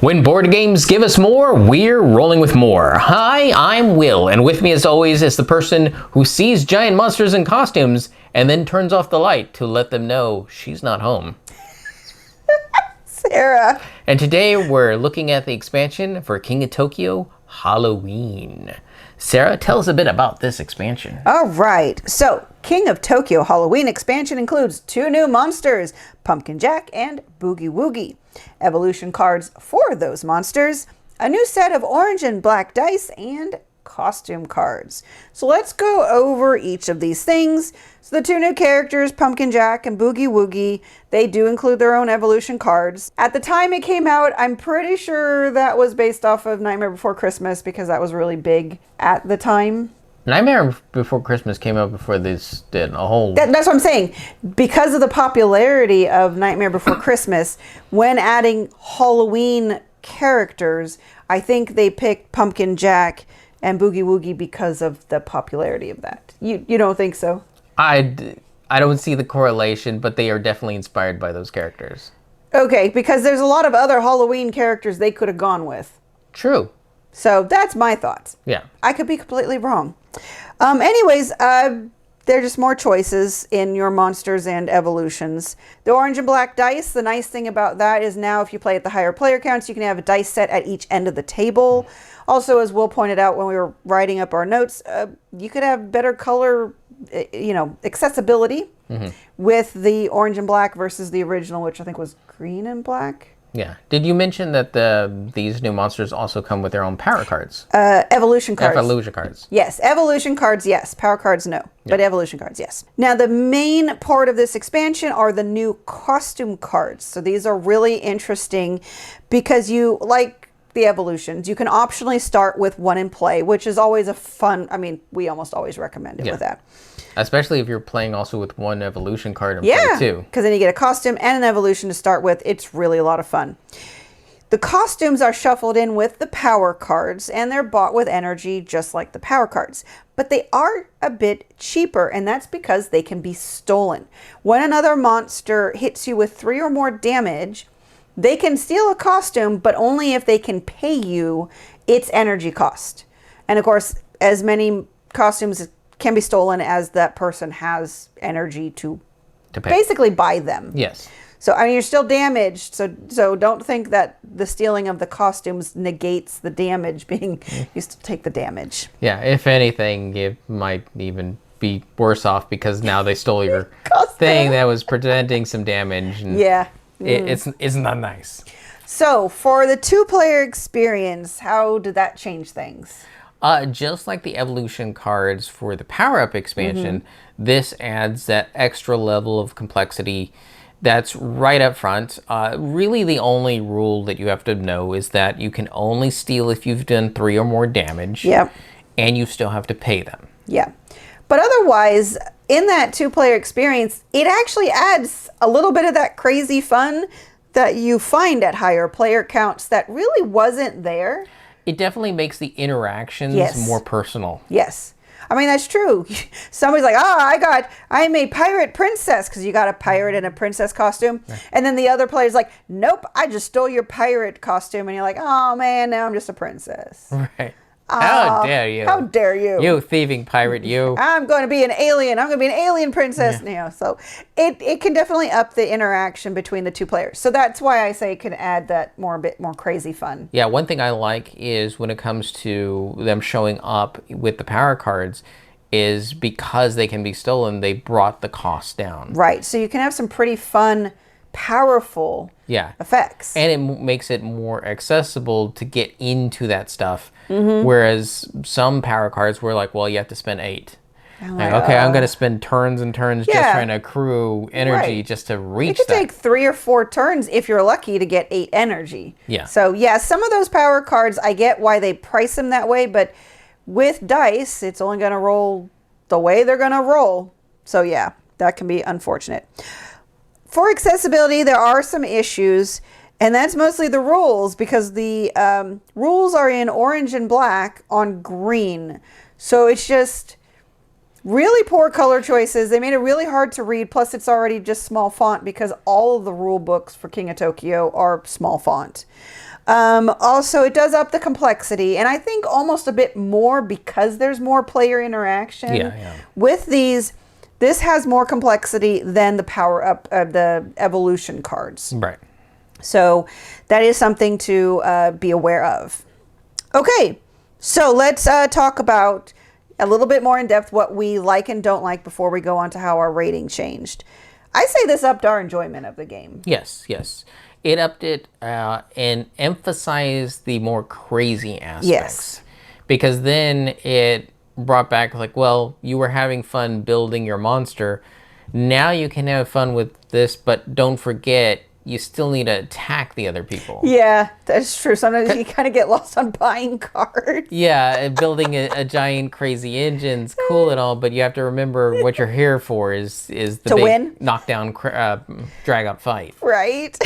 When board games give us more, we're rolling with more. Hi, I'm Will, and with me as always is the person who sees giant monsters in costumes and then turns off the light to let them know she's not home. Sarah. And today we're looking at the expansion for King of Tokyo Halloween. Sarah, tell us a bit about this expansion. All right. So, King of Tokyo Halloween expansion includes 2 new monsters, Pumpkin Jack and Boogie Woogie. Evolution cards for those monsters, a new set of orange and black dice, and costume cards. So let's go over each of these things. So the 2 new characters, Pumpkin Jack and Boogie Woogie, they do include their own evolution cards. At the time it came out, I'm pretty sure that was based off of Nightmare Before Christmas because that was really big at the time. Nightmare Before Christmas came out before this did a whole... That's what I'm saying. Because of the popularity of Nightmare Before Christmas, when adding Halloween characters, I think they picked Pumpkin Jack and Boogie Woogie because of the popularity of that. You don't think so? I don't see the correlation, but they are definitely inspired by those characters. Okay, because there's a lot of other Halloween characters they could have gone with. True. So that's my thoughts. Yeah. I could be completely wrong. Anyways, there are just more choices in your monsters and evolutions. The orange and black dice, the nice thing about that is now if you play at the higher player counts, you can have a dice set at each end of the table. Also, as Will pointed out when we were writing up our notes, you could have better color, accessibility with the orange and black versus the original, which I think was green and black. Yeah. Did you mention that these new monsters also come with their own power cards? Evolution cards. Evolution cards. Yes. Evolution cards, yes. Power cards, no. But evolution cards, yes. Now, the main part of this expansion are the new costume cards. So these are really interesting because like the evolutions, you can optionally start with one in play, which is always a fun... I mean, we almost always recommend it with that. Especially if you're playing also with one evolution card in play too. Because then you get a costume and an evolution to start with. It's really a lot of fun. The costumes are shuffled in with the power cards, and they're bought with energy just like the power cards. But they are a bit cheaper, and that's because they can be stolen. When another monster hits you with 3 or more damage, they can steal a costume, but only if they can pay you its energy cost. And of course, as many costumes can be stolen as that person has energy to pay. Basically buy them. Yes. So, I mean, you're still damaged. So don't think that the stealing of the costumes negates the damage being, you still take the damage. Yeah, if anything, it might even be worse off because now they stole your thing that was preventing some damage. And it's not nice. So, for the 2-player experience, how did that change things? Just like the evolution cards for the power-up expansion, this adds that extra level of complexity that's right up front. Really, the only rule that you have to know is that you can only steal if you've done 3 or more damage. Yep. And you still have to pay them. Yeah. But otherwise, in that 2-player experience, it actually adds a little bit of that crazy fun that you find at higher player counts that really wasn't there. It definitely makes the interactions more personal. Yes. I mean, that's true. Somebody's like, I'm a pirate princess because you got a pirate and a princess costume. And then the other player's like, nope, I just stole your pirate costume. And you're like, oh, man, now I'm just a princess. Right. How dare you? How dare you? You thieving pirate, you. I'm going to be an alien. I'm going to be an alien princess now. So it can definitely up the interaction between the 2 players. So that's why I say it can add that bit more crazy fun. Yeah, one thing I like is when it comes to them showing up with the power cards is because they can be stolen, they brought the cost down. Right. So you can have some pretty fun, powerful effects. And it makes it more accessible to get into that stuff. Whereas some power cards were like, well, you have to spend 8. Like, okay, I'm going to spend turns and turns just trying to accrue energy just to reach that. It could take 3 or 4 turns if you're lucky to get 8 energy. Yeah. So, some of those power cards, I get why they price them that way, but with dice, it's only going to roll the way they're going to roll. So, that can be unfortunate. For accessibility, there are some issues, and that's mostly the rules because the rules are in orange and black on green. So it's just really poor color choices. They made it really hard to read. Plus, it's already just small font because all of the rule books for King of Tokyo are small font. Also, it does up the complexity, and I think almost a bit more because there's more player interaction. Yeah. With these, this has more complexity than the power up the evolution cards. Right. So that is something to be aware of. Okay, so let's talk about a little bit more in depth what we like and don't like before we go on to how our rating changed. I say this upped our enjoyment of the game. Yes. It upped it and emphasized the more crazy aspects. Yes. Because then it brought back, like, well, you were having fun building your monster. Now you can have fun with this, but don't forget, you still need to attack the other people. Yeah, that's true. Sometimes you kind of get lost on buying cards. Yeah, and building a giant crazy engine's cool and all, but you have to remember what you're here for is the To big win? knockdown, drag out fight. Right.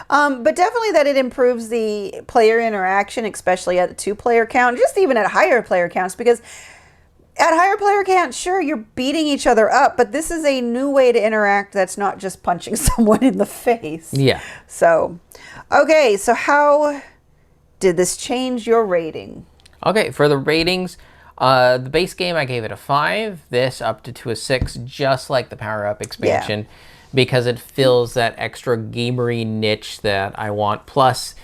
But definitely that it improves the player interaction, especially at the 2-player count, just even at higher player counts, because at higher player count, sure, you're beating each other up, but this is a new way to interact that's not just punching someone in the face. Yeah. So, okay, so how did this change your rating? Okay, for the ratings, the base game I gave it a 5. This upped it to a 6, just like the Power Up expansion, because it fills that extra gamery niche that I want. Plus,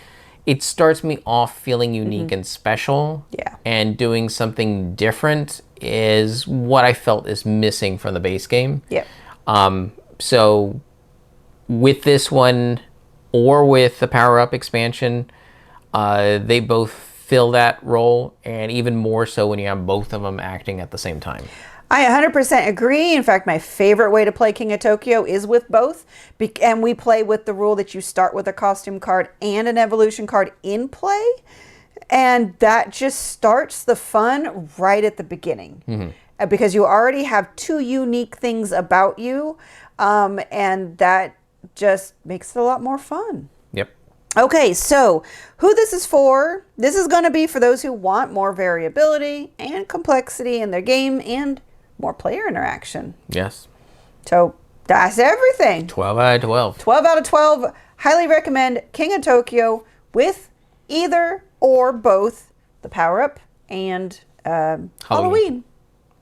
it starts me off feeling unique and special. Yeah. And doing something different is what I felt is missing from the base game. Yeah. So with this one or with the Power Up expansion, they both fill that role, and even more so when you have both of them acting at the same time. I 100% agree. In fact, my favorite way to play King of Tokyo is with both. And we play with the rule that you start with a costume card and an evolution card in play. And that just starts the fun right at the beginning. Because you already have 2 unique things about you. And that just makes it a lot more fun. Yep. Okay, so who this is for? This is going to be for those who want more variability and complexity in their game and more player interaction. Yes. So that's everything. 12 out of 12. 12 out of 12. Highly recommend King of Tokyo with either or both the Power Up and Halloween.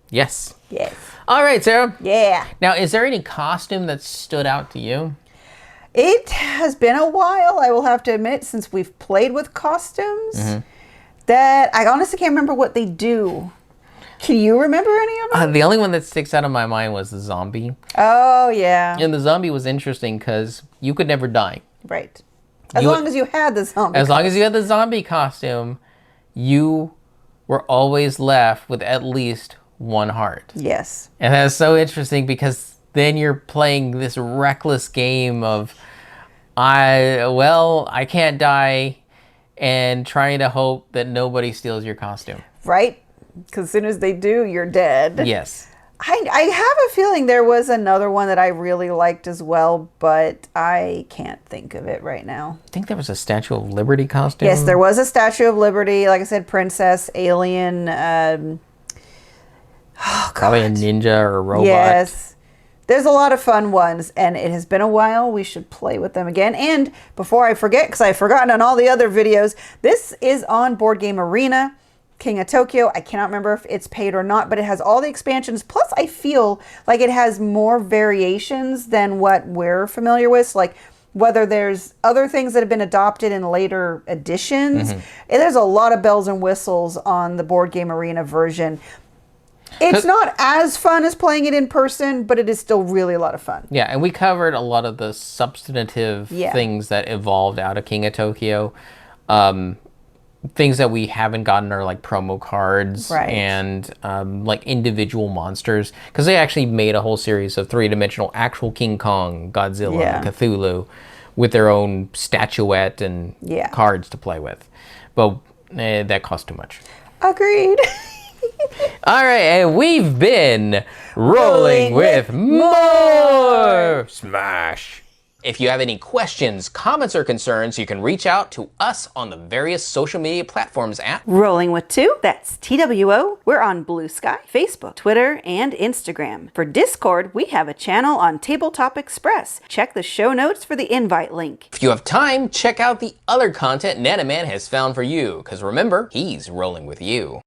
Yes. Yes. All right, Sarah. Yeah. Now, is there any costume that stood out to you? It has been a while, I will have to admit, since we've played with costumes that I honestly can't remember what they do. Can you remember any of them? The only one that sticks out of my mind was the zombie. Oh, yeah. And the zombie was interesting because you could never die. Right. As You- long as you had the zombie. As long as you had the zombie costume, you were always left with at least 1 heart. Yes. And that's so interesting because then you're playing this reckless game of, I can't die, and trying to hope that nobody steals your costume. Right? Because as soon as they do, you're dead. Yes. I have a feeling there was another one that I really liked as well, but I can't think of it right now. I think there was a Statue of Liberty costume. Yes, there was a Statue of Liberty. Like I said, princess, alien. Probably a ninja or a robot. Yes. There's a lot of fun ones, and it has been a while. We should play with them again. And before I forget, because I've forgotten on all the other videos, this is on Board Game Arena. King of Tokyo. I cannot remember if it's paid or not, but it has all the expansions. Plus, I feel like it has more variations than what we're familiar with. So, like whether there's other things that have been adopted in later editions. And there's a lot of bells and whistles on the Board Game Arena version. It's not as fun as playing it in person, but it is still really a lot of fun. Yeah, and we covered a lot of the substantive things that evolved out of King of Tokyo. Things that we haven't gotten are like promo cards and like individual monsters, because they actually made a whole series of 3-dimensional actual King Kong, Godzilla, Cthulhu with their own statuette and cards to play with. But that cost too much. Agreed. All right, and we've been rolling with more Smash. If you have any questions, comments, or concerns, you can reach out to us on the various social media platforms at Rolling with Two, that's TWO. We're on Blue Sky, Facebook, Twitter, and Instagram. For Discord, we have a channel on Tabletop Express. Check the show notes for the invite link. If you have time, check out the other content Nanaman has found for you, because remember, he's rolling with you.